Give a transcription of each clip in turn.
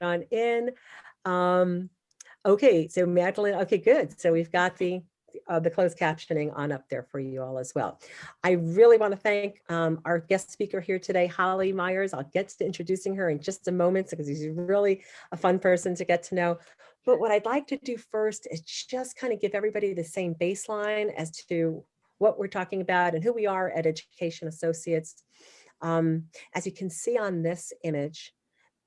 on in. Um, okay, so Magdalene, okay, good. So we've got the closed captioning on up there for you all as well. I really want to thank our guest speaker here today, Holly Myers. I'll get to introducing her in just a moment because she's really a fun person to get to know. But what I'd like to do first is just kind of give everybody the same baseline as to what we're talking about and who we are at Education Associates. As you can see on this image,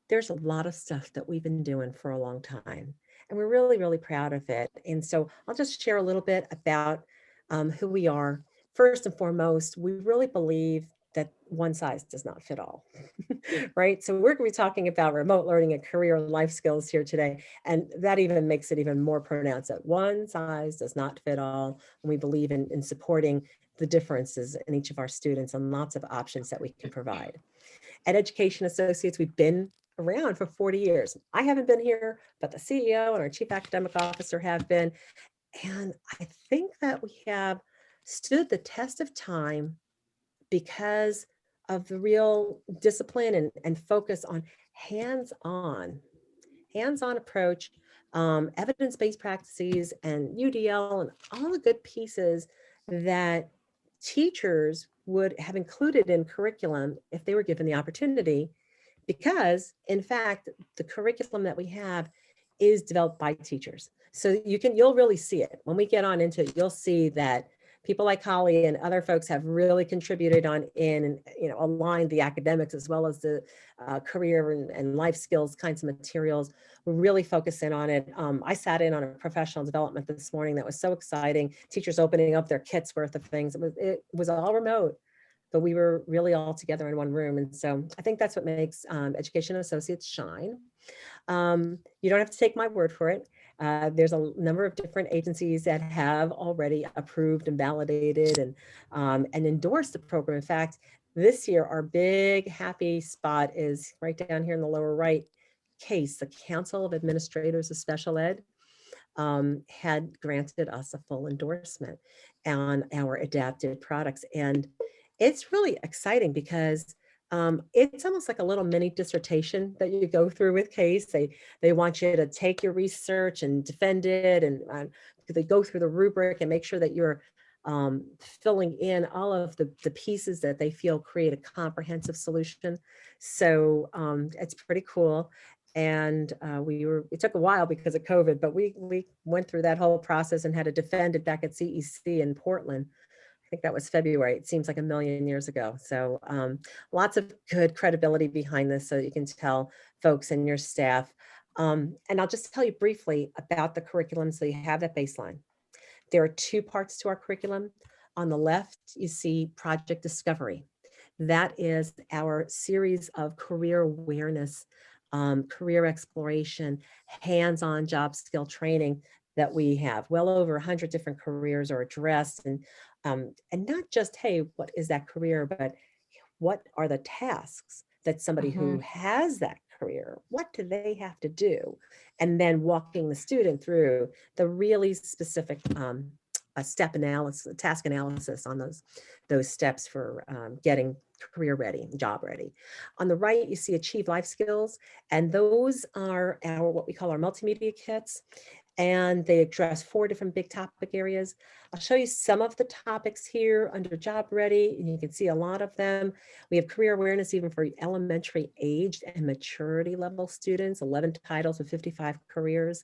there's a lot of stuff that we've been doing for a long time, and we're really, really proud of it. And so I'll just share a little bit about who we are. First and foremost, we really believe that one size does not fit all, right? So we're going to be talking about remote learning and career and life skills here today. And that even makes it even more pronounced that one size does not fit all. And we believe in supporting the differences in each of our students and lots of options that we can provide. At Education Associates, we've been around for 40 years. I haven't been here, but the CEO and our chief academic officer have been. And I think that we have stood the test of time because of the real discipline and focus on hands-on approach, evidence-based practices, and UDL, and all the good pieces that teachers would have included in curriculum if they were given the opportunity. Because, in fact, the curriculum that we have is developed by teachers. So you'll really see it. When we get on into it, you'll see that people like Holly and other folks have really contributed on in and aligned the academics as well as the career and life skills kinds of materials. We're really focusing on it. I sat in on a professional development this morning that was so exciting. Teachers opening up their kits worth of things. It was all remote, but we were really all together in one room. And so I think that's what makes Education Associates shine. You don't have to take my word for it. There's a number of different agencies that have already approved and validated and endorsed the program. In fact, this year, our big happy spot is right down here in the lower right. CASE, the Council of Administrators of Special Ed, had granted us a full endorsement on our adapted products. And it's really exciting because it's almost like a little mini dissertation that you go through with CASE. They want you to take your research and defend it, and they go through the rubric and make sure that you're filling in all of the pieces that they feel create a comprehensive solution. So it's pretty cool. And it took a while because of COVID, but we went through that whole process and had to defend it back at CEC in Portland. I think that was February. It seems like a million years ago. So lots of good credibility behind this, so you can tell folks and your staff. And I'll just tell you briefly about the curriculum so you have that baseline. There are two parts to our curriculum. On the left, you see Project Discovery. That is our series of career awareness, career exploration, hands-on job skill training that we have. Well over 100 different careers are addressed, and not just, hey, what is that career, but what are the tasks that somebody who has that career, what do they have to do? And then walking the student through the really specific step analysis, task analysis on those steps for getting career ready, job ready. On the right, you see Achieve Life Skills, and those are what we call our multimedia kits. And they address 4 different big topic areas. I'll show you some of the topics here under Job Ready, and you can see a lot of them. We have career awareness even for elementary aged and maturity level students, 11 titles with 55 careers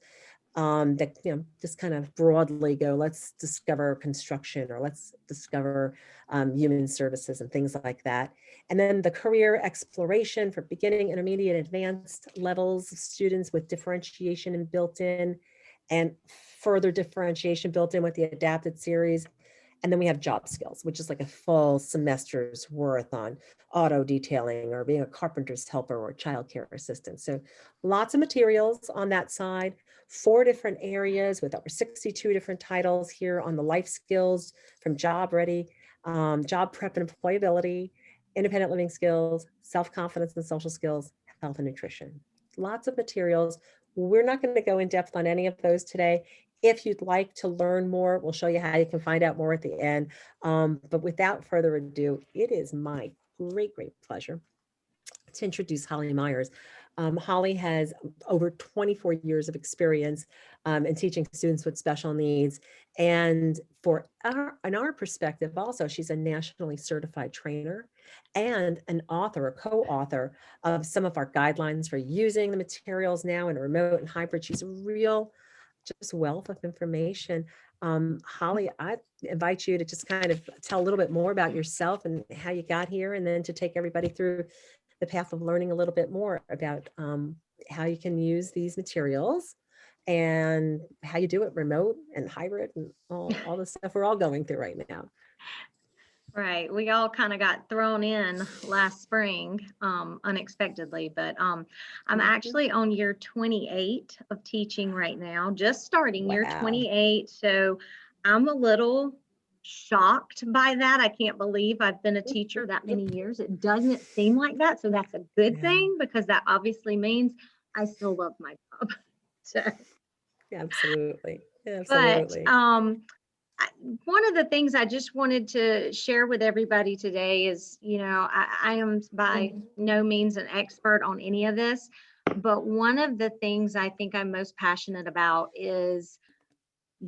that just kind of broadly go, let's discover construction, or let's discover human services and things like that. And then the career exploration for beginning, intermediate, advanced levels of students with differentiation and built in, and further differentiation built in with the adapted series. And then we have job skills, which is like a full semester's worth on auto detailing or being a carpenter's helper or childcare assistant. So lots of materials on that side, 4 different areas with over 62 different titles here on the life skills, from job ready, job prep and employability, independent living skills, self-confidence and social skills, health and nutrition. Lots of materials. We're not going to go in depth on any of those today. If you'd like to learn more, we'll show you how you can find out more at the end. But without further ado, it is my great pleasure to introduce Holly Myers. Holly has over 24 years of experience in teaching students with special needs. And in our perspective also, she's a nationally certified trainer and an author, a co-author of some of our guidelines for using the materials now in remote and hybrid. She's a real just wealth of information. Holly, I invite you to just kind of tell a little bit more about yourself and how you got here, and then to take everybody through the path of learning a little bit more about how you can use these materials and how you do it remote and hybrid and all the stuff we're all going through right now. Right. We all kind of got thrown in last spring unexpectedly, but I'm actually on year 28 of teaching right now, just starting year Wow. 28. So I'm a little shocked by that. I can't believe I've been a teacher that many years. It doesn't seem like that. So that's a good Yeah. thing, because that obviously means I still love my job. So, Absolutely. but Absolutely. one of the things I just wanted to share with everybody today is, I am by no means an expert on any of this, but one of the things I think I'm most passionate about is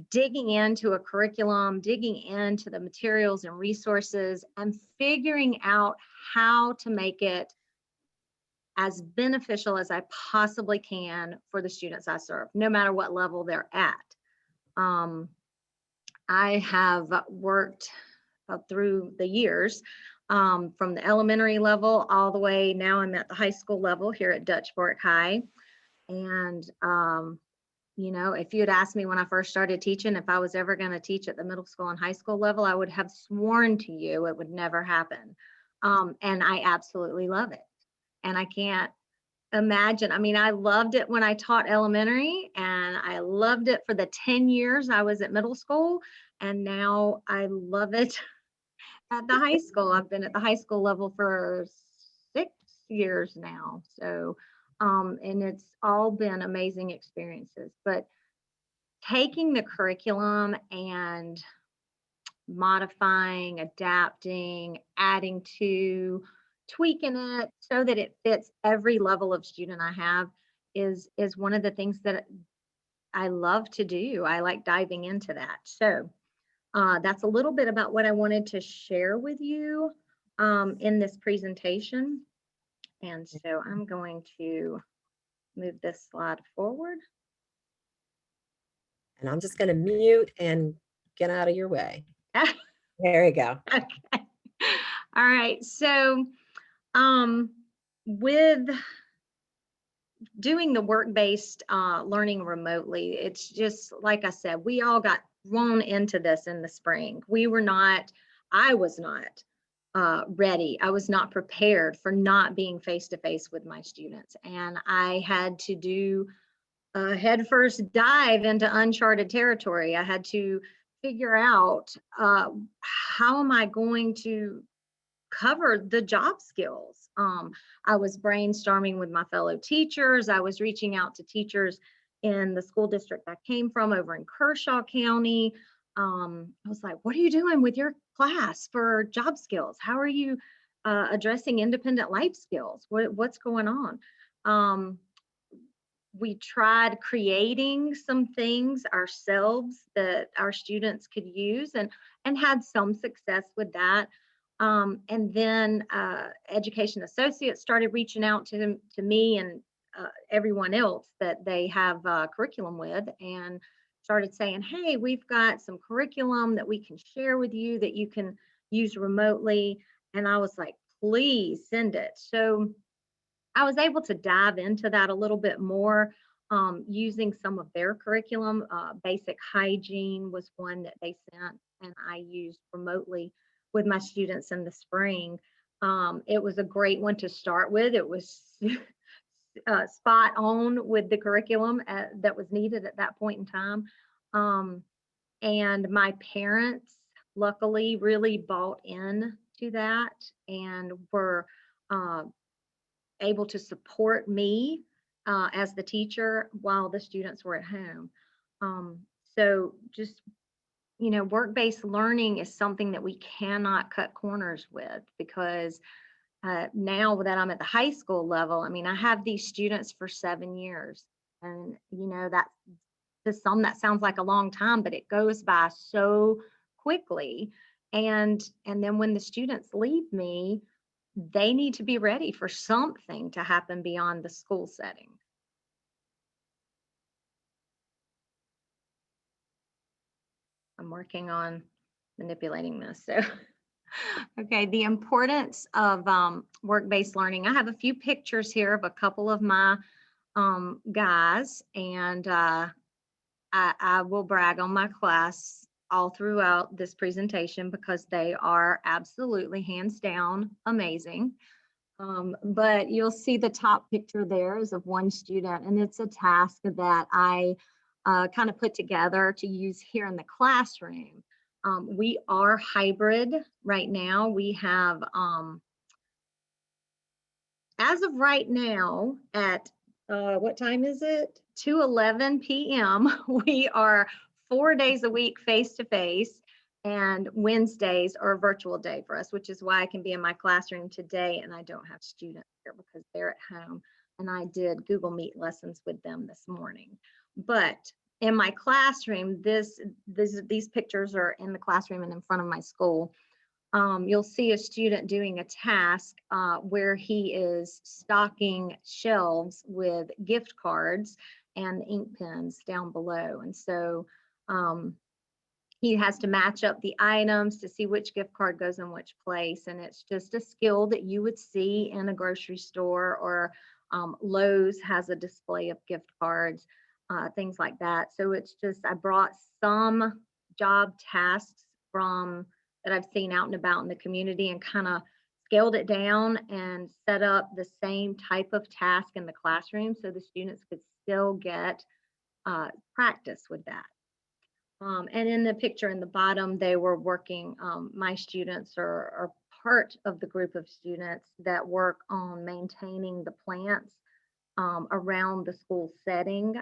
digging into a curriculum, digging into the materials and resources, and figuring out how to make it as beneficial as I possibly can for the students I serve, no matter what level they're at. I have worked through the years, from the elementary level all the way. Now I'm at the high school level here at Dutch Fork High. And, if you had asked me when I first started teaching if I was ever going to teach at the middle school and high school level, I would have sworn to you it would never happen. And I absolutely love it. And I can't imagine. I mean, I loved it when I taught elementary, and I loved it for the 10 years I was at middle school. And now I love it at the high school. I've been at the high school level for 6 years now. So, and it's all been amazing experiences. But taking the curriculum and modifying, adapting, adding to, tweaking it so that it fits every level of student I have is one of the things that I love to do. I like diving into that. So that's a little bit about what I wanted to share with you in this presentation. And so I'm going to move this slide forward. And I'm just going to mute and get out of your way. There you go. Okay. All right. So with doing the work-based learning remotely, it's just like I said, we all got thrown into this in the spring. I was not ready. I was not prepared for not being face-to-face with my students. And I had to do a headfirst dive into uncharted territory. I had to figure out how am I going to cover the job skills. I was brainstorming with my fellow teachers. I was reaching out to teachers in the school district I came from over in Kershaw County. I was like, what are you doing with your class for job skills? How are you addressing independent life skills? What's going on? We tried creating some things ourselves that our students could use, and had some success with that. And then education associates started reaching out to me and everyone else that they have curriculum with, and started saying, hey, we've got some curriculum that we can share with you that you can use remotely. And I was like, please send it. So I was able to dive into that a little bit more, using some of their curriculum. Basic hygiene was one that they sent, and I used remotely with my students in the spring. It was a great one to start with. It was spot on with the curriculum that was needed at that point in time. And my parents, luckily, really bought in to that and were uh, able to support me as the teacher while the students were at home. So just, work-based learning is something that we cannot cut corners with, because now that I'm at the high school level, I mean, I have these students for 7 years. And, that to some, that sounds like a long time, but it goes by so quickly. And then when the students leave me, they need to be ready for something to happen beyond the school setting. I'm working on manipulating this. So, okay, the importance of work-based learning. I have a few pictures here of a couple of my guys, and I will brag on my class all throughout this presentation because they are absolutely hands down amazing. But you'll see the top picture there is of one student, and it's a task that I kind of put together to use here in the classroom. We are hybrid right now. We have, as of right now, at what time is it? 2:11 p.m. We are 4 days a week face to face, and Wednesdays are a virtual day for us, which is why I can be in my classroom today and I don't have students here because they're at home. And I did Google Meet lessons with them this morning. But in my classroom, these pictures are in the classroom and in front of my school. You'll see a student doing a task where he is stocking shelves with gift cards and ink pens down below. And so he has to match up the items to see which gift card goes in which place. And it's just a skill that you would see in a grocery store, or Lowe's has a display of gift cards, things like that. So it's just, I brought some job tasks from that I've seen out and about in the community and kind of scaled it down and set up the same type of task in the classroom so the students could still get practice with that. And in the picture in the bottom, they were working, my students are part of the group of students that work on maintaining the plants around the school setting.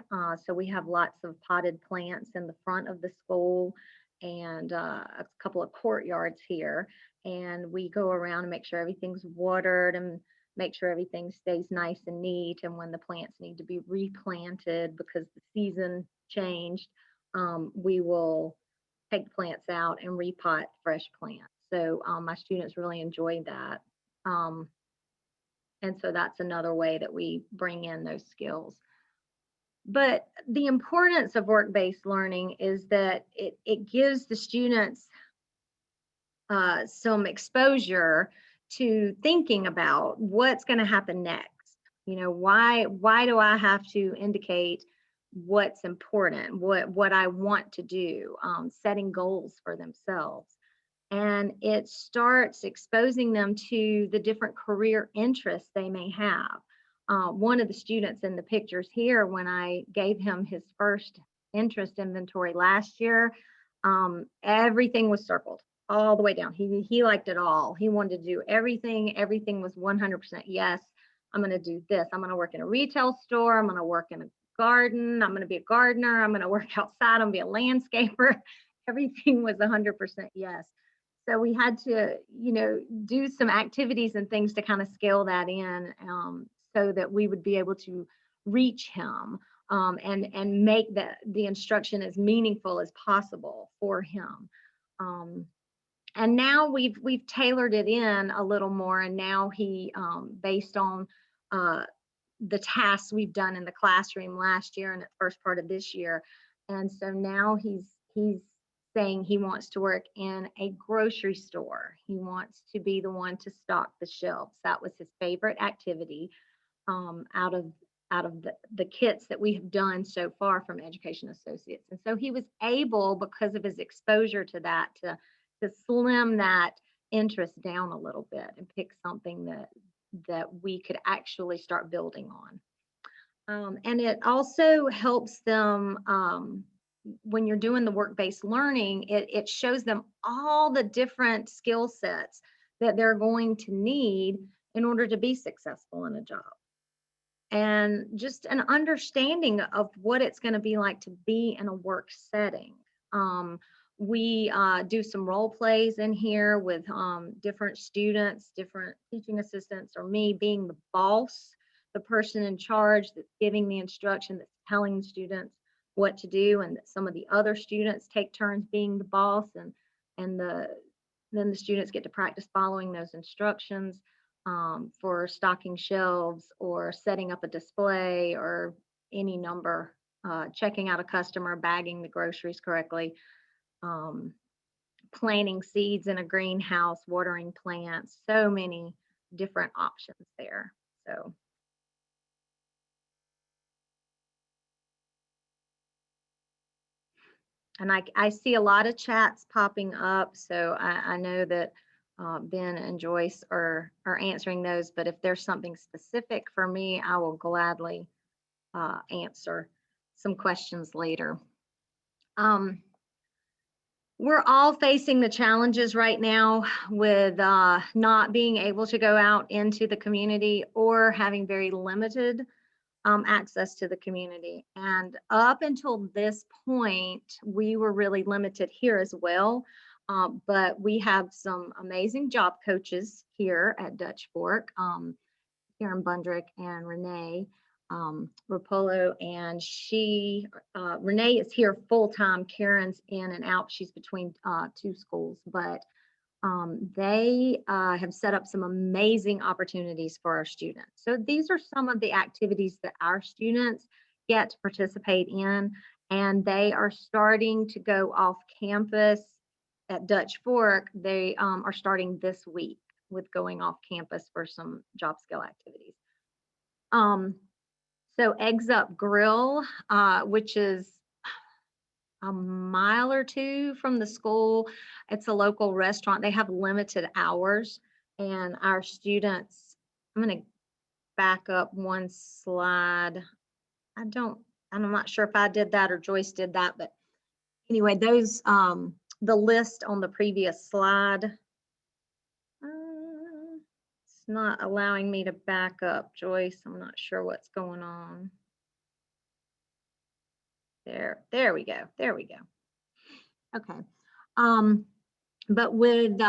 So we have lots of potted plants in the front of the school and a couple of courtyards here. And we go around and make sure everything's watered and make sure everything stays nice and neat. And when the plants need to be replanted because the season changed, we will take the plants out and repot fresh plants. So my students really enjoy that. And so that's another way that we bring in those skills. But the importance of work-based learning is that it gives the students some exposure to thinking about what's going to happen next. Why do I have to indicate what's important, what I want to do, setting goals for themselves. And it starts exposing them to the different career interests they may have. One of the students in the pictures here, when I gave him his first interest inventory last year, everything was circled all the way down. He liked it all. He wanted to do everything. Everything was 100% yes. I'm going to do this. I'm going to work in a retail store. I'm going to work in a garden. I'm going to be a gardener. I'm going to work outside. I'm going to be a landscaper. Everything was 100% yes. So we had to, do some activities and things to kind of scale that in, so that we would be able to reach him, and make the instruction as meaningful as possible for him. And now we've tailored it in a little more, and now he, based on the tasks we've done in the classroom last year and the first part of this year, and so now he's saying he wants to work in a grocery store. He wants to be the one to stock the shelves. That was his favorite activity out of the kits that we have done so far from Education Associates. And so he was able, because of his exposure to that, to slim that interest down a little bit and pick something that we could actually start building on. And it also helps them, when you're doing the work-based learning, it shows them all the different skill sets that they're going to need in order to be successful in a job. And just an understanding of what it's going to be like to be in a work setting. We do some role plays in here with different students, different teaching assistants, or me being the boss, the person in charge that's giving the instruction, that's telling the students what to do, and that some of the other students take turns being the boss, and then the students get to practice following those instructions for stocking shelves or setting up a display or any number, checking out a customer, bagging the groceries correctly, um, planting seeds in a greenhouse, watering plants, so many different options there. So, and I see a lot of chats popping up, so I know that Ben and Joyce are answering those, but if there's something specific for me, I will gladly answer some questions later. We're all facing the challenges right now with not being able to go out into the community or having very limited access to the community. And up until this point, we were really limited here as well. But we have some amazing job coaches here at Dutch Fork, Karen Bundrick and Renee Rapolo, and Renee is here full time. Karen's in and out. She's between two schools, but they have set up some amazing opportunities for our students. So these are some of the activities that our students get to participate in, and they are starting to go off campus at Dutch Fork. They are starting this week with going off campus for some job skill activities. So Eggs Up Grill, which is a mile or two from the school. It's a local restaurant. They have limited hours, and our students, I'm going to back up one slide. I'm not sure if I did that or Joyce did that, but anyway, those, the list on the previous slide, it's not allowing me to back up, Joyce. I'm not sure what's going on. There we go. There we go. Okay. But with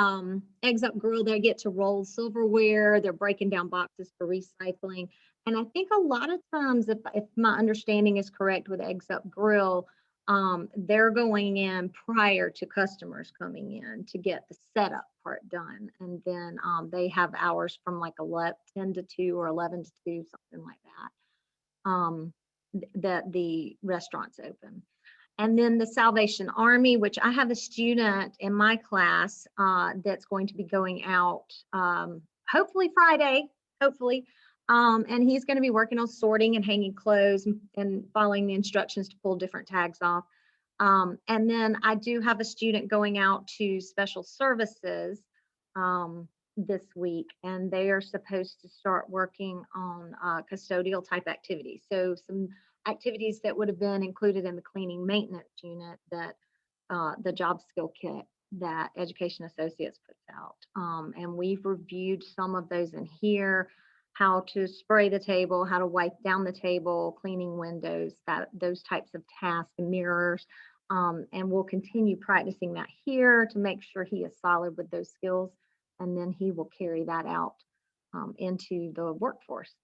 Eggs Up Grill, they get to roll silverware. They're breaking down boxes for recycling. And I think a lot of times, if my understanding is correct with Eggs Up Grill, they're going in prior to customers coming in to get the setup part done. And then they have hours from like 10 to 2 or 11 to 2, something like that, that the restaurant's open. And then the Salvation Army, which I have a student in my class that's going to be going out hopefully Friday, hopefully. And he's going to be working on sorting and hanging clothes and following the instructions to pull different tags off. And then I do have a student going out to special services this week, and they are supposed to start working on custodial type activities. So some activities that would have been included in the cleaning maintenance unit that the job skill kit that Education Associates puts out. And we've reviewed some of those in here, how to spray the table, how to wipe down the table, cleaning windows, those types of tasks, mirrors. And we'll continue practicing that here to make sure he is solid with those skills. And then he will carry that out into the workforce.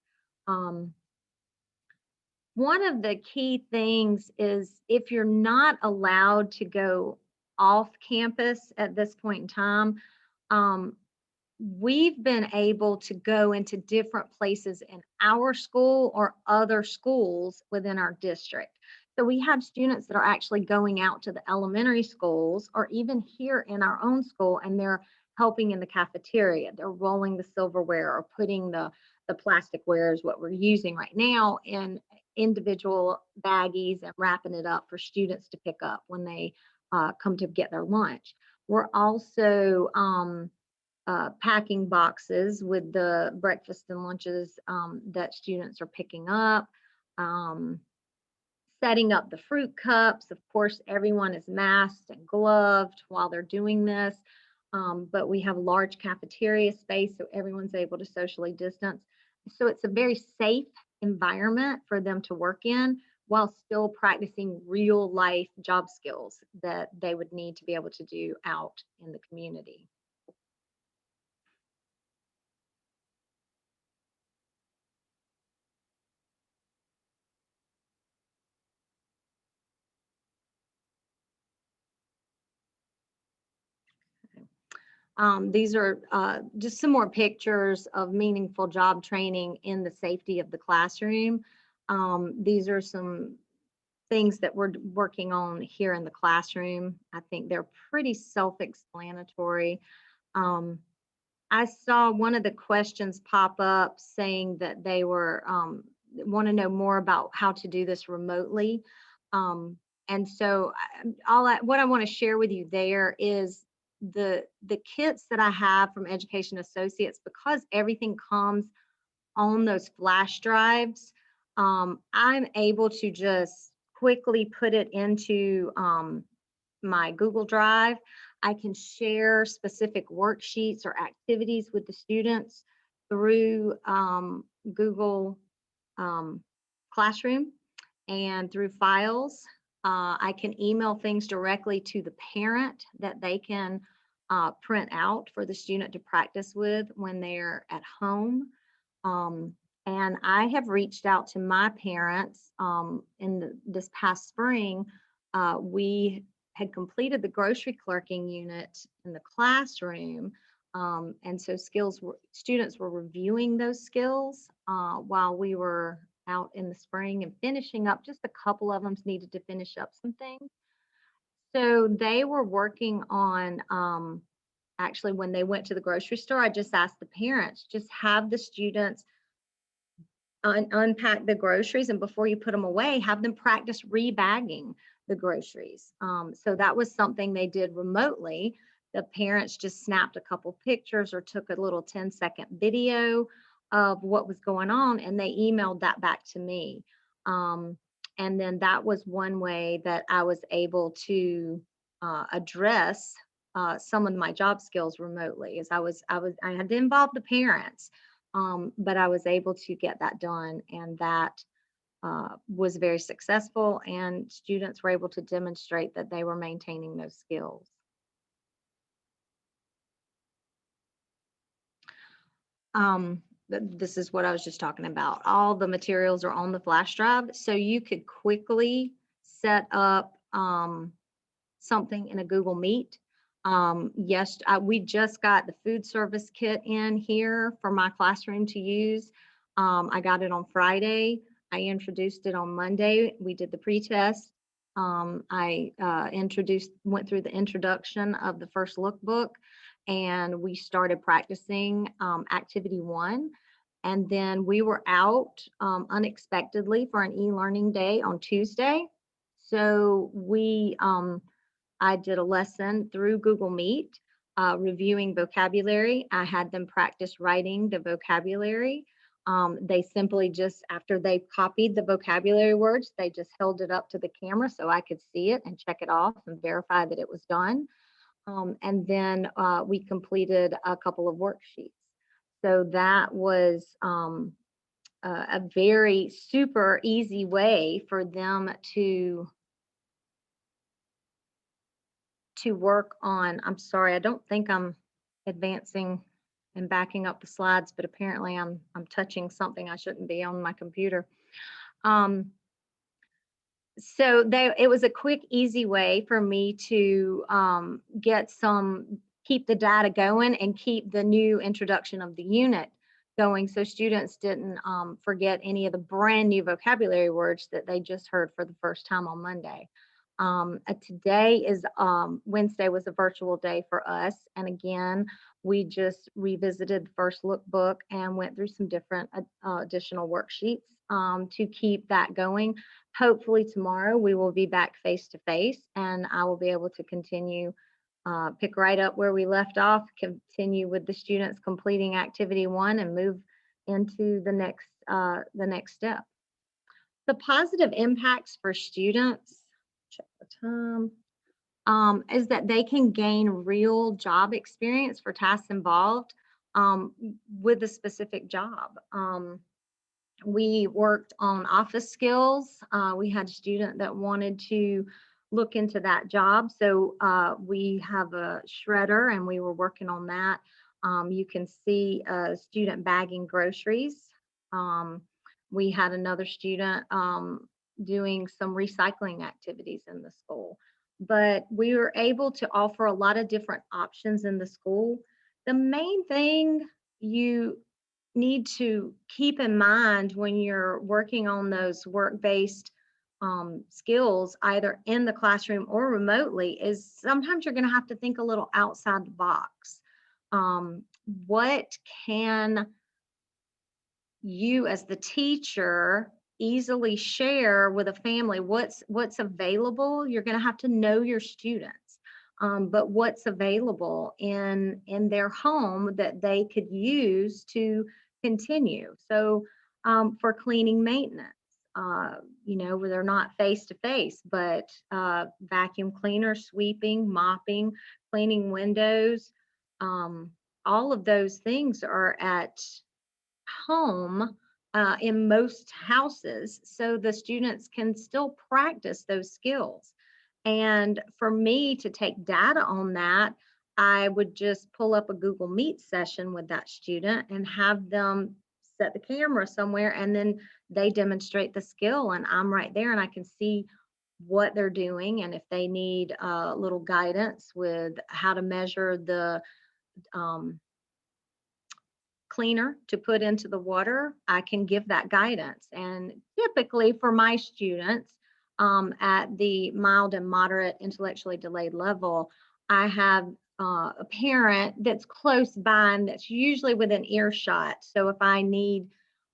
One of the key things is if you're not allowed to go off campus at this point in time, we've been able to go into different places in our school or other schools within our district. So we have students that are actually going out to the elementary schools or even here in our own school, and they're helping in the cafeteria. They're rolling the silverware or putting the plasticware is what we're using right now in individual baggies and wrapping it up for students to pick up when they come to get their lunch. We're also packing boxes with the breakfast and lunches that students are picking up, setting up the fruit cups. Of course, everyone is masked and gloved while they're doing this, but we have large cafeteria space, so everyone's able to socially distance. So it's a very safe environment for them to work in while still practicing real life job skills that they would need to be able to do out in the community. These are just some more pictures of meaningful job training in the safety of the classroom. These are some things that we're working on here in the classroom. I think they're pretty self-explanatory. Um, I saw one of the questions pop up saying that they were want to know more about how to do this remotely. Um, and so what I want to share with you there is the kits that I have from Education Associates, because everything comes on those flash drives. I'm able to just quickly put it into my Google Drive. I can share specific worksheets or activities with the students through Google um, Classroom and through files. I can email things directly to the parent that they can print out for the student to practice with when they're at home. Um, and I have reached out to my parents this past spring. We had completed the grocery clerking unit in the classroom. And so students were reviewing those skills while we were out in the spring and finishing up. Just a couple of them needed to finish up some things. So they were working on, actually, when they went to the grocery store, I just asked the parents, just have the students unpack the groceries, and before you put them away, have them practice rebagging the groceries. So that was something they did remotely. The parents just snapped a couple pictures or took a little 10-second video of what was going on, and they emailed that back to me. And then that was one way that I was able to address some of my job skills remotely. Is I had to involve the parents, but I was able to get that done, and that was very successful, and students were able to demonstrate that they were maintaining those skills. This is what I was just talking about. All the materials are on the flash drive, so you could quickly set up something in a Google Meet. Yes, we just got the food service kit in here for my classroom to use. I got it on Friday. I introduced it on Monday. We did the pre-test. I went through the introduction of the first lookbook, and we started practicing activity 1. And then we were out unexpectedly for an e-learning day on Tuesday. So I did a lesson through Google Meet, reviewing vocabulary. I had them practice writing the vocabulary. They simply just, after they copied the vocabulary words, they just held it up to the camera so I could see it and check it off and verify that it was done. And then we completed a couple of worksheets. So that was a very super easy way for them to work on. I'm sorry, I don't think I'm advancing and backing up the slides, but apparently I'm touching something I shouldn't be on my computer. So it was a quick, easy way for me to keep the data going and keep the new introduction of the unit going, so students didn't forget any of the brand new vocabulary words that they just heard for the first time on Monday. Today is Wednesday was a virtual day for us, and again, we just revisited the first lookbook and went through some different additional worksheets to keep that going. Hopefully tomorrow we will be back face to face, and I will be able to continue, pick right up where we left off, continue with the students completing activity 1 and move into the next step. The positive impacts for students, check the time, is that they can gain real job experience for tasks involved with a specific job. We worked on office skills. We had a student that wanted to look into that job. So we have a shredder and we were working on that. You can see a student bagging groceries. Um, we had another student doing some recycling activities in the school. But we were able to offer a lot of different options in the school. The main thing you need to keep in mind when you're working on those work-based skills, either in the classroom or remotely, is sometimes you're going to have to think a little outside the box. What can you as the teacher easily share with a family? What's available? You're going to have to know your students, but what's available in their home that they could use to continue. So for cleaning maintenance, where they're not face to face, but vacuum cleaner, sweeping, mopping, cleaning windows, um, all of those things are at home in most houses, so the students can still practice those skills. And for me to take data on that, I would just pull up a Google Meet session with that student and have them set the camera somewhere, and then they demonstrate the skill, and I'm right there and I can see what they're doing, and if they need a little guidance with how to measure the um, cleaner to put into the water, I can give that guidance. And typically for my students at the mild and moderate intellectually delayed level, I have a parent that's close by and that's usually within earshot. So if I need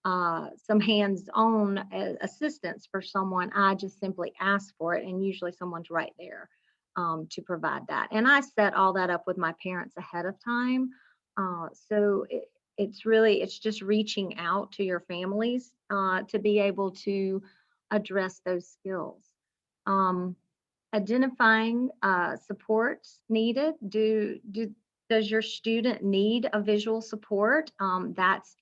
some hands-on assistance for someone, I just simply ask for it, and usually someone's right there to provide that. And I set all that up with my parents ahead of time. It's just reaching out to your families to be able to address those skills. Um, Identifying supports needed. Does your student need a visual support? That's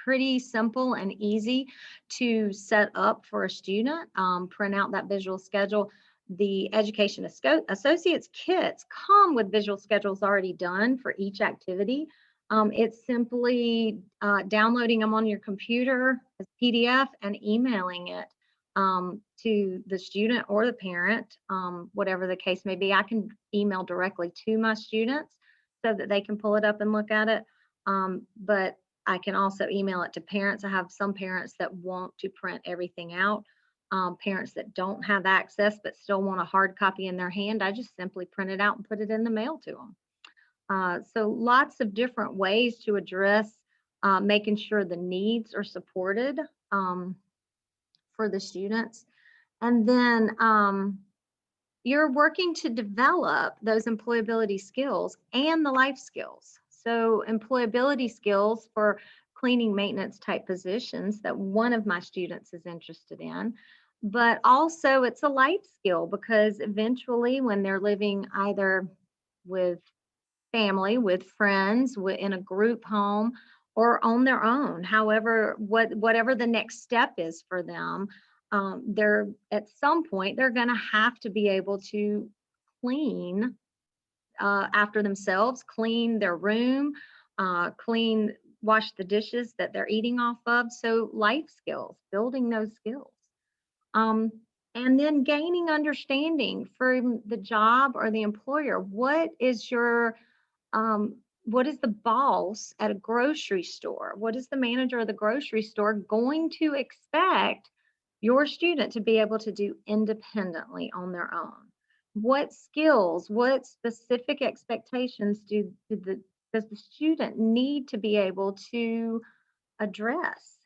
pretty simple and easy to set up for a student. Print out that visual schedule. The Education Associates kits come with visual schedules already done for each activity. It's simply downloading them on your computer as PDF and emailing it to the student or the parent, whatever the case may be. I can email directly to my students so that they can pull it up and look at it. But I can also email it to parents. I have some parents that want to print everything out. Parents that don't have access but still want a hard copy in their hand, I just simply print it out and put it in the mail to them. So lots of different ways to address making sure the needs are supported for the students. And then you're working to develop those employability skills and the life skills. So employability skills for cleaning maintenance type positions that one of my students is interested in, but also it's a life skill because eventually when they're living either with family, with friends, in a group home, or on their own, however, whatever the next step is for them, they're at some point they're going to have to be able to clean after themselves, clean their room, wash the dishes that they're eating off of. So life skills, building those skills. Um, and then gaining understanding from the job or the employer. What is the boss at a grocery store? What is the manager of the grocery store going to expect your student to be able to do independently on their own? What skills, what specific expectations does the student need to be able to address?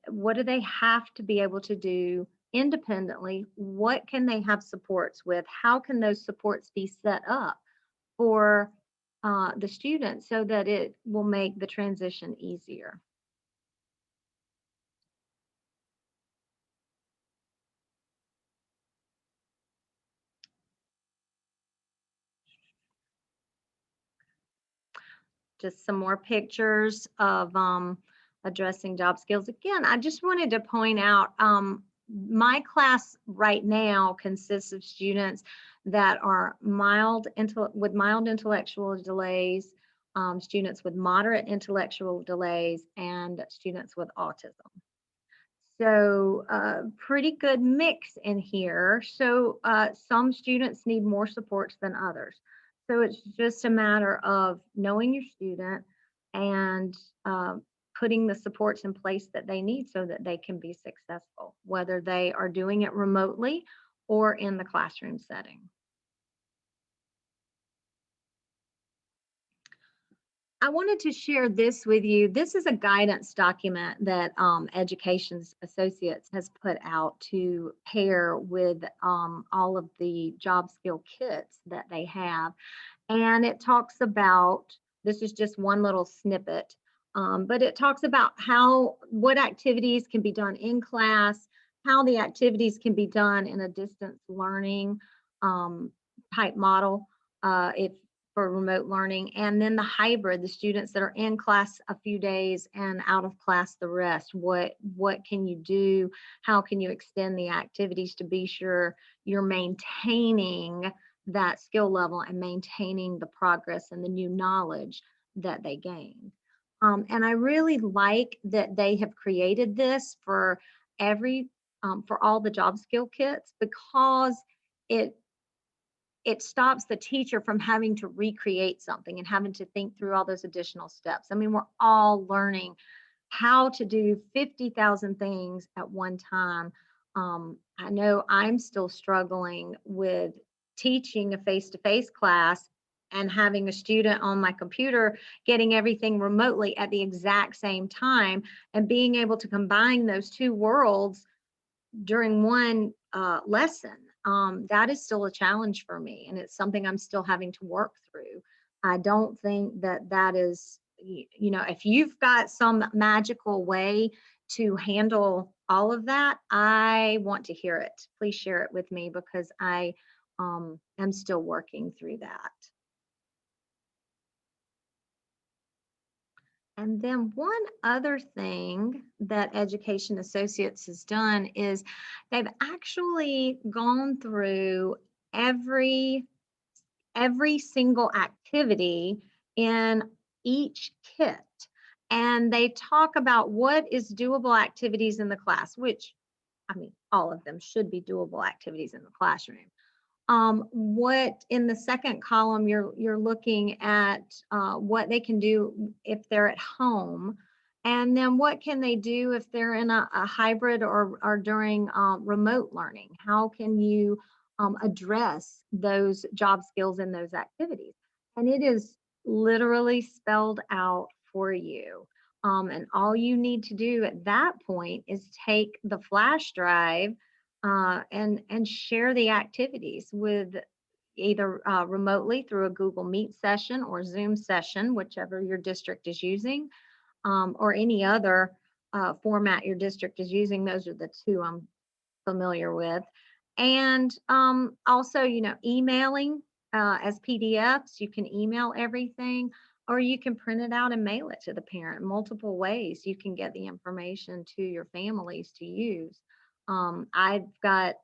What do they have to be able to do independently? What can they have supports with? How can those supports be set up for the student so that it will make the transition easier? Just some more pictures of addressing job skills. Again, I just wanted to point out, my class right now consists of students that are with mild intellectual delays, students with moderate intellectual delays, and students with autism. So pretty good mix in here. So some students need more supports than others. So it's just a matter of knowing your student and putting the supports in place that they need so that they can be successful, whether they are doing it remotely or in the classroom setting. I wanted to share this with you. This is a guidance document that Education Associates has put out to pair with all of the job skill kits that they have. And it talks about, this is just one little snippet, but it talks about what activities can be done in class, how the activities can be done in a distance learning um, type model. If for remote learning, and then the hybrid, the students that are in class a few days and out of class the rest. What can you do? How can you extend the activities to be sure you're maintaining that skill level and maintaining the progress and the new knowledge that they gained? And I really like that they have created this for for all the job skill kits, because it it stops the teacher from having to recreate something and having to think through all those additional steps. I mean, we're all learning how to do 50,000 things at one time. I know I'm still struggling with teaching a face to face class and having a student on my computer getting everything remotely at the exact same time, and being able to combine those two worlds during one lesson. That is still a challenge for me, and it's something I'm still having to work through. I don't think that is, if you've got some magical way to handle all of that, I want to hear it. Please share it with me, because I am still working through that. And then one other thing that Education Associates has done is they've actually gone through every single activity in each kit. And they talk about what is doable activities in the class, which, I mean, all of them should be doable activities in the classroom. What in the second column, you're looking at what they can do if they're at home, and then what can they do if they're in a hybrid or during remote learning. How can you address those job skills in those activities? And it is literally spelled out for you. And all you need to do at that point is take the flash drive and share the activities with either remotely through a Google Meet session or Zoom session, whichever your district is using, or any other format your district is using. Those are the two I'm familiar with. And also, emailing as PDFs. You can email everything, or you can print it out and mail it to the parent. Multiple ways you can get the information to your families to use. I've got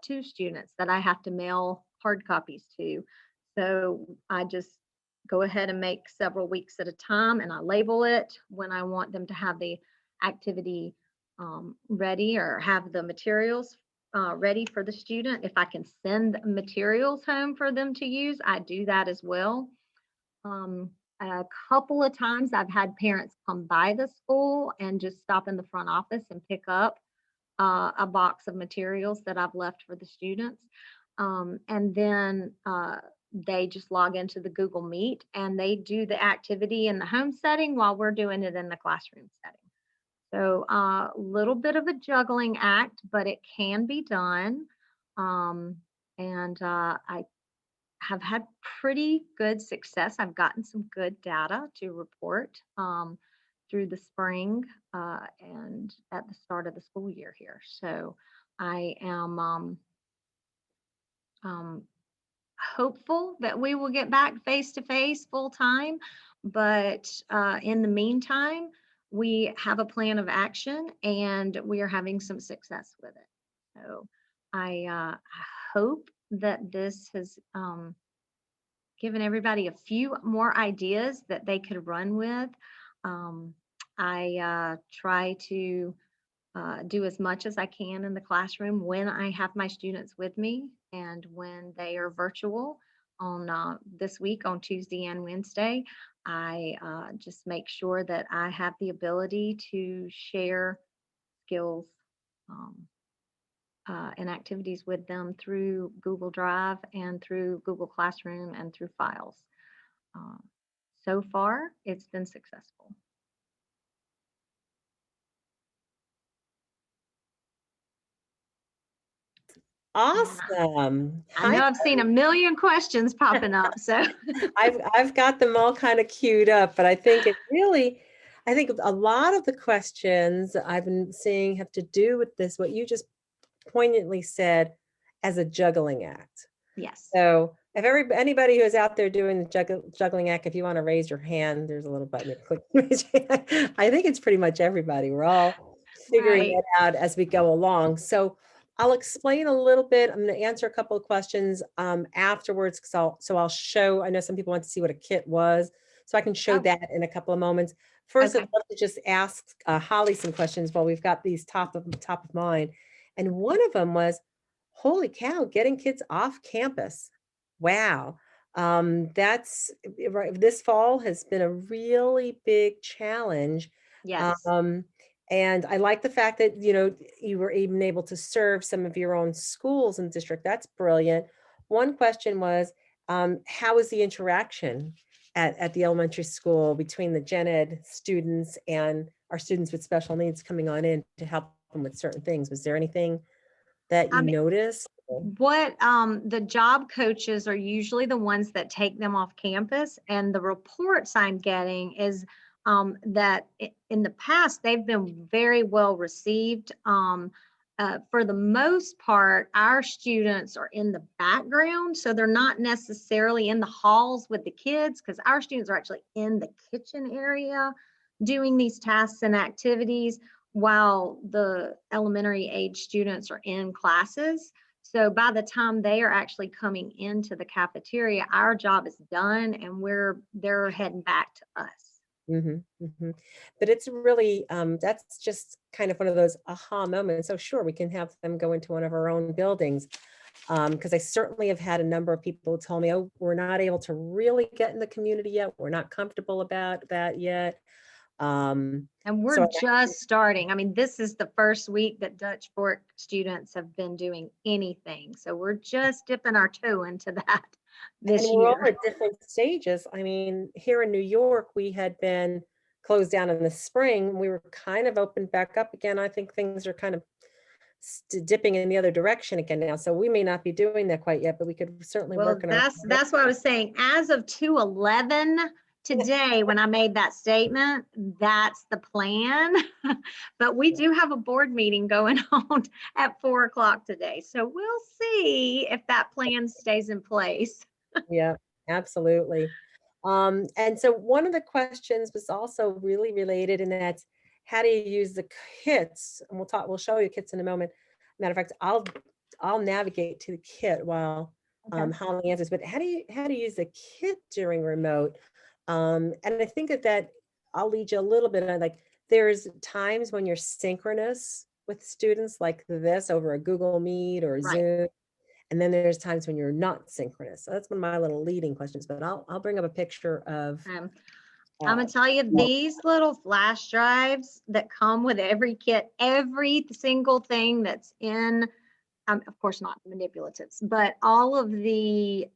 two students that I have to mail hard copies to. So I just go ahead and make several weeks at a time, and I label it when I want them to have the activity ready, or have the materials ready for the student. If I can send materials home for them to use, I do that as well. A couple of times I've had parents come by the school and just stop in the front office and pick up a box of materials that I've left for the students. And then they just log into the Google Meet and they do the activity in the home setting while we're doing it in the classroom setting. So a little bit of a juggling act, but it can be done. And I have had pretty good success. I've gotten some good data to report through the spring and at the start of the school year here. So I am hopeful that we will get back face to face full time. But in the meantime, we have a plan of action and we are having some success with it. So I hope that this has given everybody a few more ideas that they could run with. Um, I try to do as much as I can in the classroom when I have my students with me and when they are virtual on this week on Tuesday and Wednesday. I just make sure that I have the ability to share skills um, and activities with them through Google Drive and through Google Classroom and through files. Uh, so far, it's been successful. Awesome. I know Hi. I've seen a million questions popping up, so I've got them all kind of queued up, but I think a lot of the questions I've been seeing have to do with this, what you just poignantly said, as a juggling act. yes. So if anybody who is out there doing the juggling act, if you want to raise your hand, there's a little button you click. I think it's pretty much everybody. We're all figuring Right. it out as we go along. So I'll explain a little bit. I'm going to answer a couple of questions afterwards because I'll show. I know some people want to see what a kit was, so I can show Oh, that in a couple of moments. First, I'd okay. love to just ask Holly some questions while we've got these top of mind. And one of them was, holy cow, getting kids off campus. Wow. That's right. This fall has been a really big challenge. Yes. Um, and I like the fact that, you know, you were even able to serve some of your own schools in district. That's brilliant. One question was, how is the interaction at the elementary school between the gen ed students and our students with special needs coming on in to help them with certain things? Was there anything that you Um, noticed? what the job coaches are usually the ones that take them off campus, and the reports I'm getting is that in the past they've been very well received. For the most part, our students are in the background, so they're not necessarily in the halls with the kids because our students are actually in the kitchen area doing these tasks and activities while the elementary age students are in classes. So by the time they are actually coming into the cafeteria, our job is done and they're heading back to us. Mhm, mhm. But it's really, that's just kind of one of those aha moments. Oh, sure, we can have them go into one of our own buildings. Because I certainly have had a number of people who told me, oh, we're not able to really get in the community yet. We're not comfortable about that yet. And So we're just starting. I mean, this is the first week that Dutch Fork students have been doing anything. So we're just dipping our toe into that and this we're all year. at different stages. I mean, here in New York, we had been closed down in the spring. We were kind of opened back up again. I think things are kind of dipping in the other direction again now. So we may not be doing that quite yet, but we could certainly work Well, on our. that's what I was saying. As of 2/11 today, when I made that statement, that's the plan. But we do have a board meeting going on at 4 o'clock today. So we'll see if that plan stays in place. Yeah, absolutely. And so one of the questions was also really related, and that's how do you use the kits? And we'll show you kits in a moment. Matter of fact, I'll navigate to the kit while Okay. Holly answers, but how do you use the kit during remote? And I think that I'll lead you a little bit on, like, there's times when you're synchronous with students like this over a Google Meet or Right. Zoom. And then there's times when you're not synchronous. So that's one of my little leading questions, but I'll bring up a picture of Um, I'm uh, gonna tell you, these little flash drives that come with every kit, every single thing that's in, of course not manipulatives, but all of the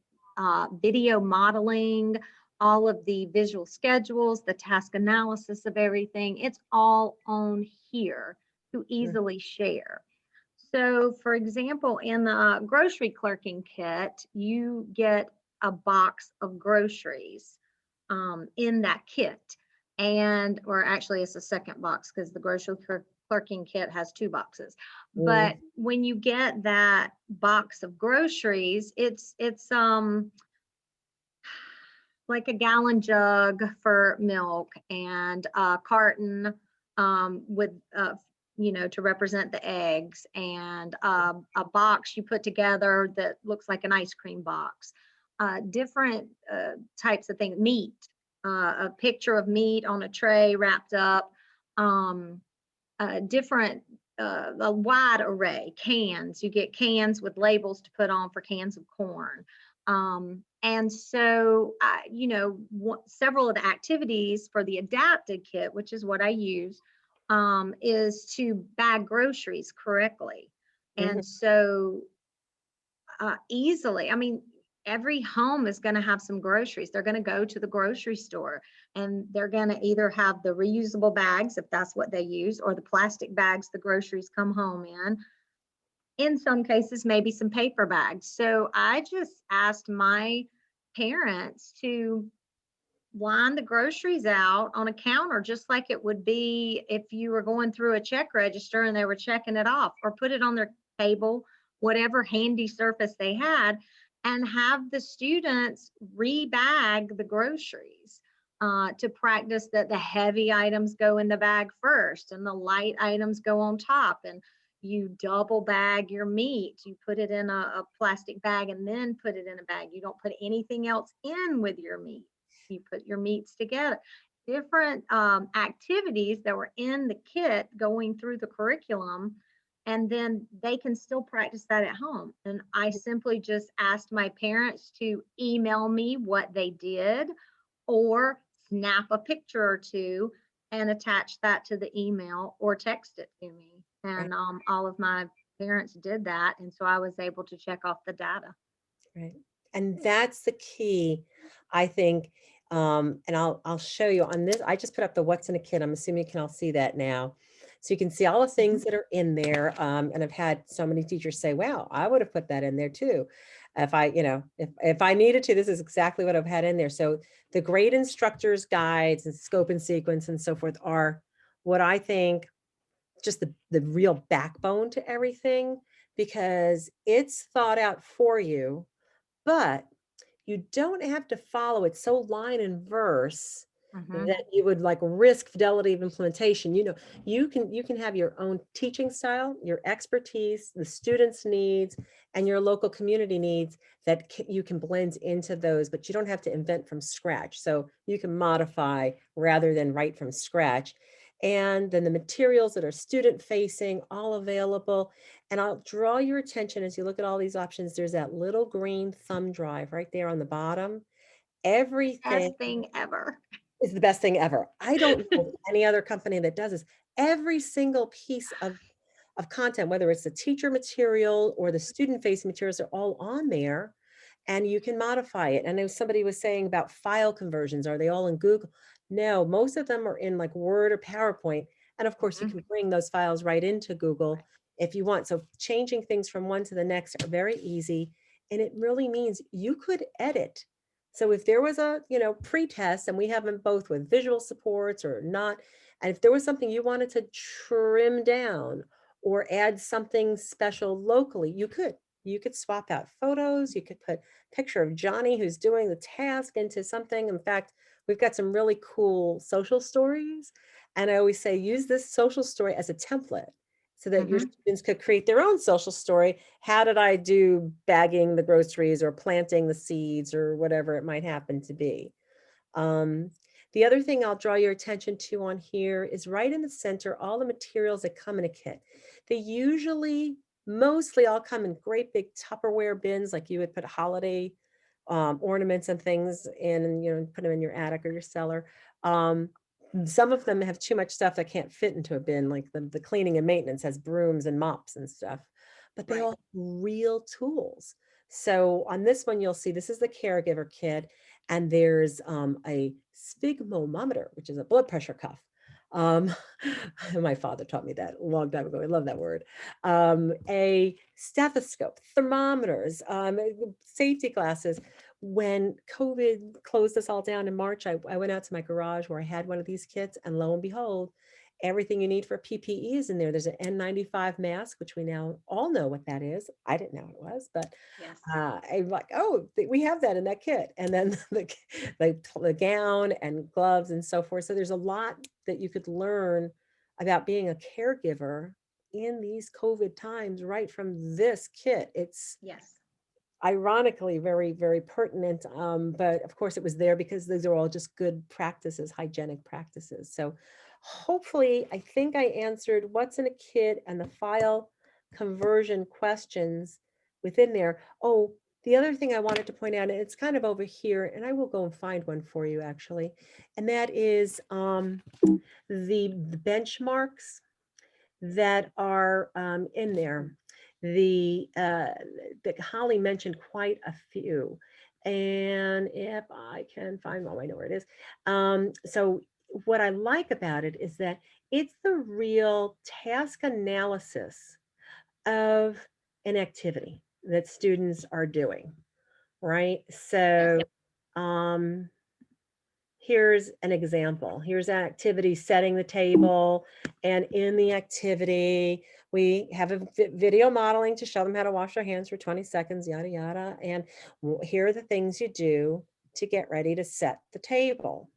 video modeling, all of the visual schedules, the task analysis of everything, it's all on here to mm, easily share. So for example, in the grocery clerking kit, you get a box of groceries in that kit. And, or actually it's a second box because the grocery clerking kit has two boxes. But mm, when you get that box of groceries, it's like a gallon jug for milk and a carton with, to represent the eggs, and a box you put together that looks like an ice cream box. Different types of things, meat, a picture of meat on a tray wrapped up, um, different, a wide array, cans. You get cans with labels to put on for cans of corn. And so, several of the activities for the adapted kit, which is what I use, is to bag groceries correctly. Mhm. And so, easily, I mean, every home is going to have some groceries. They're going to go to the grocery store, and they're going to either have the reusable bags, if that's what they use, or the plastic bags the groceries come home in. In some cases, maybe some paper bags. So I just asked my parents to line the groceries out on a counter, just like it would be if you were going through a check register and they were checking it off, or put it on their table, whatever handy surface they had, and have the students rebag the groceries, to practice that the heavy items go in the bag first and the light items go on top. And you double bag your meat. You put it in a plastic bag and then put it in a bag. You don't put anything else in with your meat. You put your meats together. Different activities that were in the kit going through the curriculum, and then they can still practice that at home. And I simply just asked my parents to email me what they did, or snap a picture or two and attach that to the email, or text it to me. Right, And all of my parents did that. And so I was able to check off the data. right. And that's the key, I think. And I'll show you on this. I just put up the what's in a kit. I'm assuming you can all see that now. So you can see all the Mhm. things that are in there. And I've had so many teachers say, wow, I would have put that in there too. If I, if I needed to, this is exactly what I've had in there. So the grade instructors guides and scope and sequence and so forth are what I think just the real backbone to everything, because it's thought out for you, but you don't have to follow it so line and verse Mhm. that you would like risk fidelity of implementation. You can have your own teaching style, your expertise, the students' needs, and your local community needs that you can blend into those, but you don't have to invent from scratch. So you can modify rather than write from scratch. And then the materials that are student facing, all available. And I'll draw your attention as you look at all these options. There's that little green thumb drive right there on the bottom. Everything Best thing ever. is the best thing ever. I don't know of any other company that does this. Every single piece of content, whether it's the teacher material or the student facing materials, are all on there, and you can modify it. I know somebody was saying about file conversions. Are they all in Google? No, most of them are in like Word or PowerPoint. And of course, you Mhm. can bring those files right into Google if you want. So changing things from one to the next are very easy. And it really means you could edit. So if there was a, pre-test and we have them both with visual supports or not, and if there was something you wanted to trim down or add something special locally, you could. You could swap out photos. You could put picture of Johnny who's doing the task into something. In fact, we've got some really cool social stories. And I always say, use this social story as a template so that your Mhm. students could create their own social story. How did I do bagging the groceries or planting the seeds or whatever it might happen to be? Um, the other thing I'll draw your attention to on here is right in the center, all the materials that come in a kit. They usually, mostly all come in great big Tupperware bins, like you would put holiday ornaments and things in, and put them in your attic or your cellar. Um, some of them have too much stuff that can't fit into a bin, like the cleaning and maintenance has brooms and mops and stuff, but they all Right. have real tools. So on this one, you'll see this is the caregiver kit, and there's a sphygmometer, which is a blood pressure cuff. Um, my father taught me that a long time ago. I love that word. A stethoscope, thermometers, safety glasses. When COVID closed us all down in March, I went out to my garage where I had one of these kits, and lo and behold, everything you need for PPE is in there. There's an N95 mask, which we now all know what that is. I didn't know it was, but Yes. I'm like, oh, we have that in that kit. And then the gown and gloves and so forth. So there's a lot that you could learn about being a caregiver in these COVID times right from this kit. It's Yes. ironically very, very pertinent. But of course it was there because these are all just good practices, hygienic practices. So hopefully, I think I answered what's in a kit and the file conversion questions within there. Oh, the other thing I wanted to point out, and it's kind of over here, and I will go and find one for you actually, and that is the benchmarks that are in there. That Holly mentioned quite a few. And if I can find one, I know where it is. So what I like about it is that it's the real task analysis of an activity that students are doing, right? Yes. So um, here's an example. Here's an activity, setting the table. And in the activity, we have a video modeling to show them how to wash their hands for 20 seconds, yada, yada. And here are the things you do to get ready to set the table.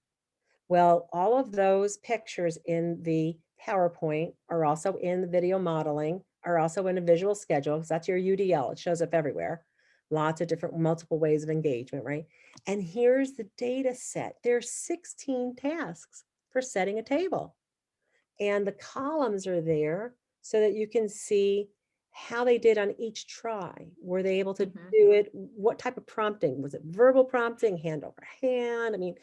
Well, all of those pictures in the PowerPoint are also in the video modeling, are also in a visual schedule, because that's your UDL. It shows up everywhere. Lots of different multiple ways of engagement, right? And here's the data set. There's 16 tasks for setting a table. And the columns are there so that you can see how they did on each try. Were they able to do it? What type of prompting? Was it verbal prompting, hand over hand? I mean,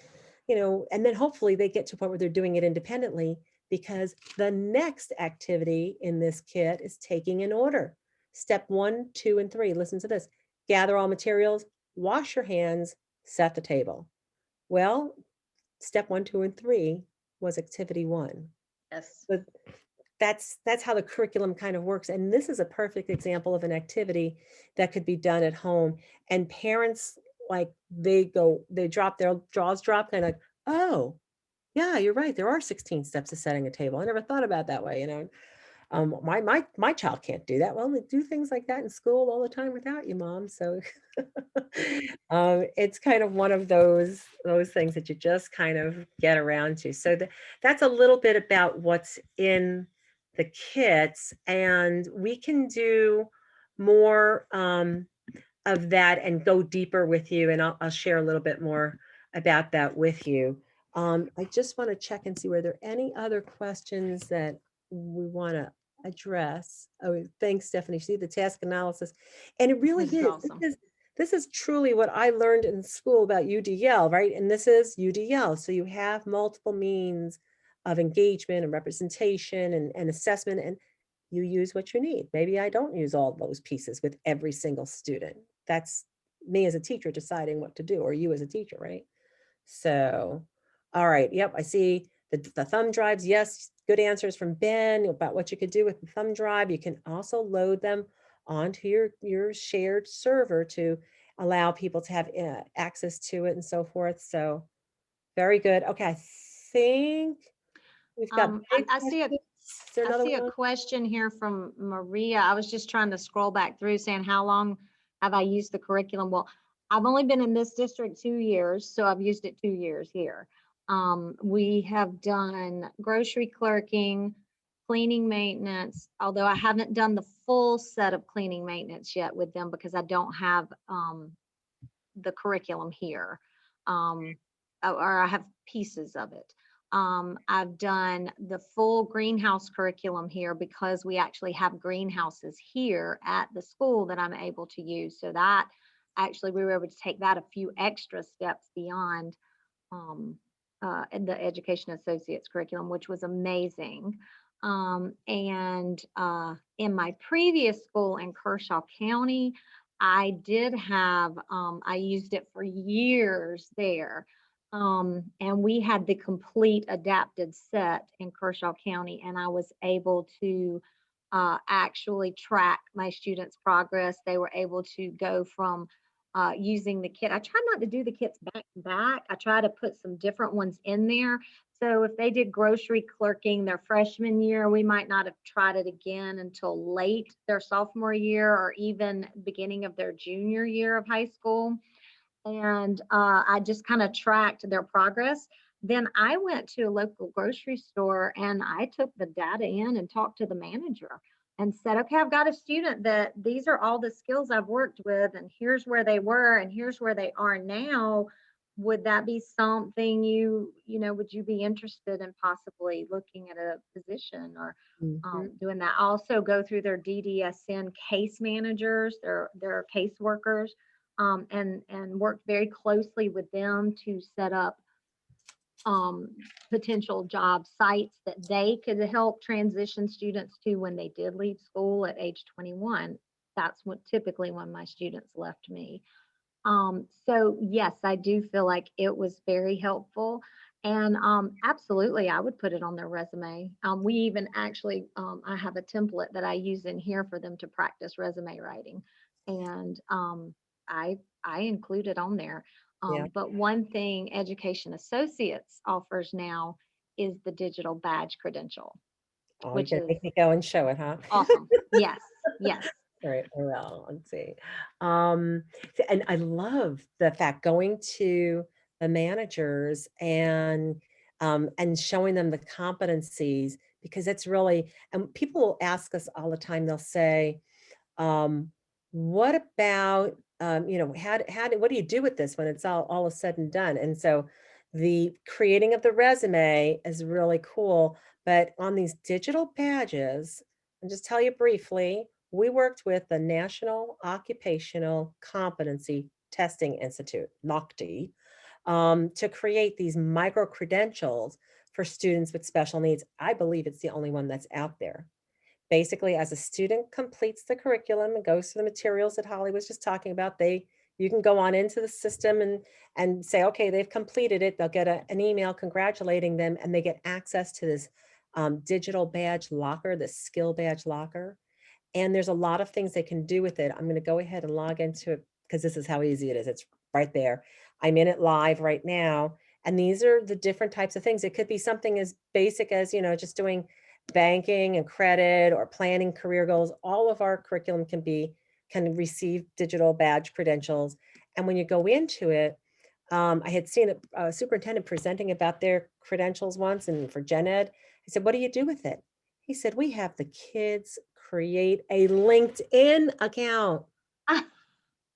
and then hopefully they get to a point where they're doing it independently, because the next activity in this kit is taking an order. Step 1, 2, and 3. Listen to this. Gather all materials, wash your hands, set the table. Well, step 1, 2, and 3 was activity 1. Yes. But that's how the curriculum kind of works. And this is a perfect example of an activity that could be done at home. And parents, like, they drop their jaws drop, kind of like, oh, yeah, you're right. There are 16 steps to setting a table. I never thought about that way. My child can't do that. Well, they do things like that in school all the time without you, mom. So it's kind of one of those things that you just kind of get around to. So that's a little bit about what's in the kits, and we can do more of that and go deeper with you, and I'll share a little bit more about that with you. I just want to check and see were there any other questions that we want to address. Oh, thanks, Stephanie. See the task analysis, and it really This is is. awesome. This is truly what I learned in school about UDL, right? And this is UDL. So you have multiple means of engagement and representation and assessment, and you use what you need. Maybe I don't use all those pieces with every single student. That's me as a teacher deciding what to do, or you as a teacher, right? So, all right. Yep. I see the thumb drives. Yes. Good answers from Ben about what you could do with the thumb drive. You can also load them onto your shared server to allow people to have access to it and so forth. So very good. Okay. I think we've got big I see questions. Is there another a one? question here from Maria. I was just trying to scroll back through saying, how long have I used the curriculum? Well, I've only been in this district 2 years, so I've used it 2 years here. We have done grocery clerking, cleaning maintenance, although I haven't done the full set of cleaning maintenance yet with them because I don't have the curriculum here. Or I have pieces of it. I've done the full greenhouse curriculum here because we actually have greenhouses here at the school that I'm able to use. So that actually we were able to take that a few extra steps beyond in the education associates curriculum, which was amazing. And in my previous school in Kershaw County, I did have, I used it for years there. And we had the complete adapted set in Kershaw County, and I was able to actually track my students' progress. They were able to go from using the kit. I try not to do the kits back to back. I try to put some different ones in there. So if they did grocery clerking their freshman year, we might not have tried it again until late their sophomore year or even beginning of their junior year of high school. And I just kind of tracked their progress. then I went to a local grocery store and I took the data in and talked to the manager and said, okay, I've got a student that these are all the skills I've worked with, and here's where they were, and here's where they are now. Would that be something would you be interested in possibly looking at a position or Mhm. doing that? Also go through their DDSN case managers, their case workers, and work very closely with them to set up um, potential job sites that they could help transition students to when they did leave school at age 21. That's what typically when my students left me. So yes, I do feel like it was very helpful. And absolutely, I would put it on their resume. We even actually, I have a template that I use in here for them to practice resume writing, and I I include it on there. Yeah. But one thing Education Associates offers now is the digital badge credential, Oh, you're which gonna is make me go and show it, huh? awesome. Yes, yes. All right, well, let's see. Um, and I love the fact going to the managers and showing them the competencies because it's really, and people will ask us all the time, they'll say, um, what about, what do you do with this when it's all is said and done? And so the creating of the resume is really cool. But on these digital badges, I'll just tell you briefly, we worked with the National Occupational Competency Testing Institute, NOCTI, to create these micro credentials for students with special needs. I believe it's the only one that's out there. Basically, as a student completes the curriculum and goes through the materials that Holly was just talking about, you can go on into the system and say, okay, they've completed it. They'll get an email congratulating them, and they get access to this digital badge locker, this skill badge locker. And there's a lot of things they can do with it. I'm going to go ahead and log into it because this is how easy it is. It's right there. I'm in it live right now. And these are the different types of things. It could be something as basic as, just doing banking and credit or planning career goals. All of our curriculum can receive digital badge credentials. And when you go into it, I had seen a superintendent presenting about their credentials once and for gen ed. I said, what do you do with it? He said, we have the kids create a LinkedIn account.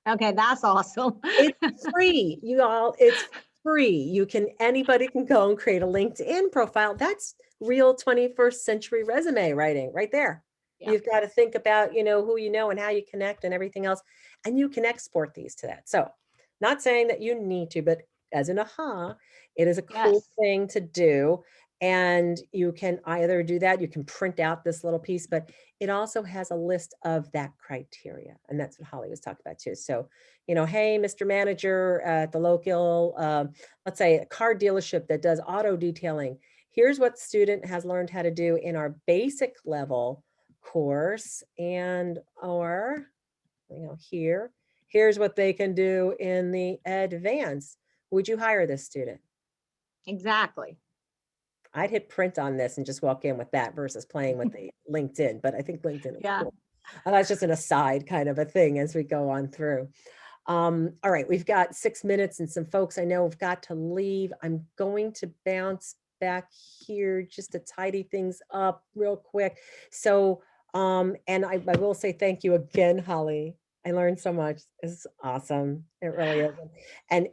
Okay, that's awesome. It's free, you all, it's free. Anybody can go and create a LinkedIn profile. That's real 21st century resume writing right there. Yeah. You've got to think about, who you know and how you connect and everything else, and you can export these to that. So, not saying that you need to, but as an aha, it is a cool Yes. thing to do. And you can either do that, you can print out this little piece, but it also has a list of that criteria. And that's what Holly was talking about too. So, hey, Mr. Manager at the local, let's say a car dealership that does auto detailing. Here's what student has learned how to do in our basic level course or, here's what they can do in the advanced. Would you hire this student? Exactly. I'd hit print on this and just walk in with that versus playing with the LinkedIn, but I think LinkedIn is Yeah. cool. And that's just an aside kind of a thing as we go on through. All right, we've got 6 minutes and some folks I know have got to leave. I'm going to bounce back here just to tidy things up real quick. So, and I will say thank you again, Holly. I learned so much. It's awesome. It really is. And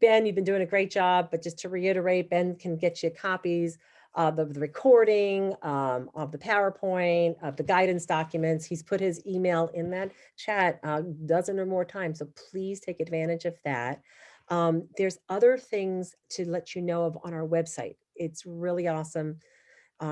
Ben, you've been doing a great job, but just to reiterate, Ben can get you copies of the recording, of the PowerPoint, of the guidance documents. He's put his email in that chat a dozen or more times, so please take advantage of that. There's other things to let you know of on our website. It's really awesome.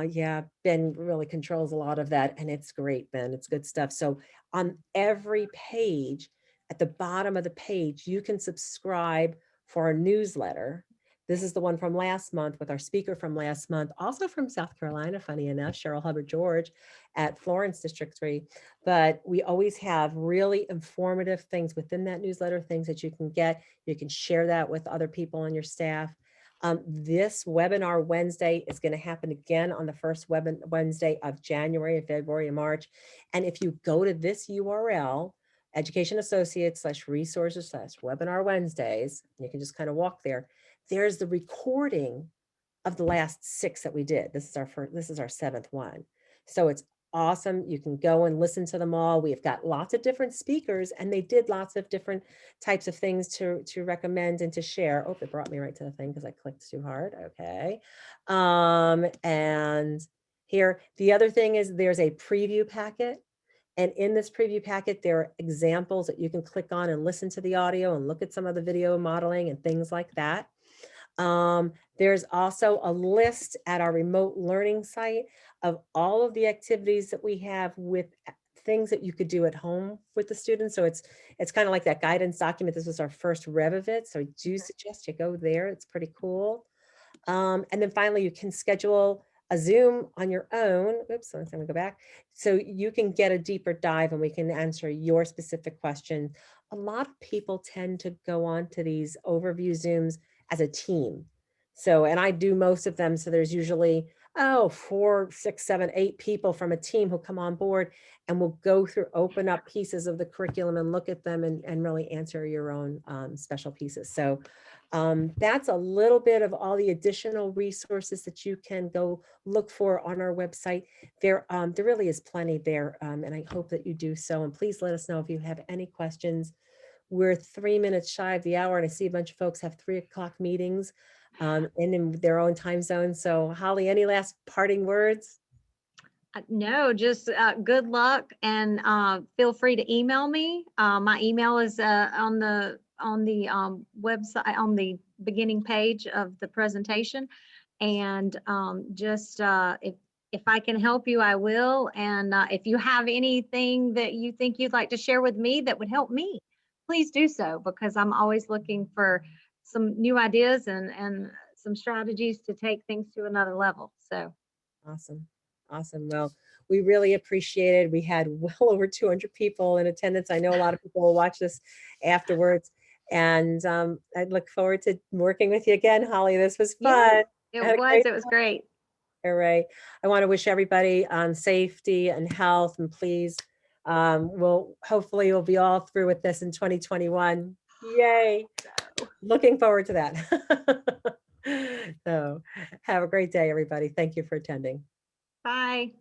Yeah, Ben really controls a lot of that, and it's great, Ben. It's good stuff. So on every page, at the bottom of the page, you can subscribe for our newsletter. This is the one from last month with our speaker from last month, also from South Carolina, funny enough, Cheryl Hubbard George at Florence District 3. But we always have really informative things within that newsletter, things that you can get. You can share that with other people on your staff. This webinar Wednesday is going to happen again on the first Wednesday of January and February and March. And if you go to this URL, Education Associates /resources/webinar Wednesdays, you can just kind of walk there. there's the recording of the last 6 that we did. This is our 7th one. So it's awesome. You can go and listen to them all. We've got lots of different speakers, and they did lots of different types of things to recommend and to share. Oh, it brought me right to the thing because I clicked too hard. Okay. And here, the other thing is there's a preview packet. And in this preview packet, there are examples that you can click on and listen to the audio and look at some of the video modeling and things like that. There's also a list at our remote learning site of all of the activities that we have with things that you could do at home with the students. So it's kind of like that guidance document. This was our first rev of it. So I do suggest you go there. It's pretty cool. And then finally, you can schedule a Zoom on your own. Oops, I'm going to go back. So you can get a deeper dive and we can answer your specific question. A lot of people tend to go on to these overview Zooms as a team. So, and I do most of them. So there's usually, 4, 6, 7, 8 people from a team who come on board and will go through, open up pieces of the curriculum and look at them and really answer your own special pieces. So that's a little bit of all the additional resources that you can go look for on our website. There really is plenty there, and I hope that you do so. And please let us know if you have any questions. We're 3 minutes shy of the hour, and I see a bunch of folks have 3 o'clock meetings in their own time zone. So Holly, any last parting words? No, just good luck, and feel free to email me. My email is on the website, on the beginning page of the presentation. And just if I can help you, I will. And if you have anything that you think you'd like to share with me that would help me, please do so, because I'm always looking for some new ideas and some strategies to take things to another level. So Awesome. Awesome. Well, we really appreciate it. We had well over 200 people in attendance. I know a lot of people will watch this afterwards. And I look forward to working with you again, Holly. This was fun. yeah, I had a great it was great. array. I want to wish everybody safety and health, and please, hopefully we'll be all through with this in 2021. Yay. Looking forward to that. So have a great day, everybody. Thank you for attending. Bye.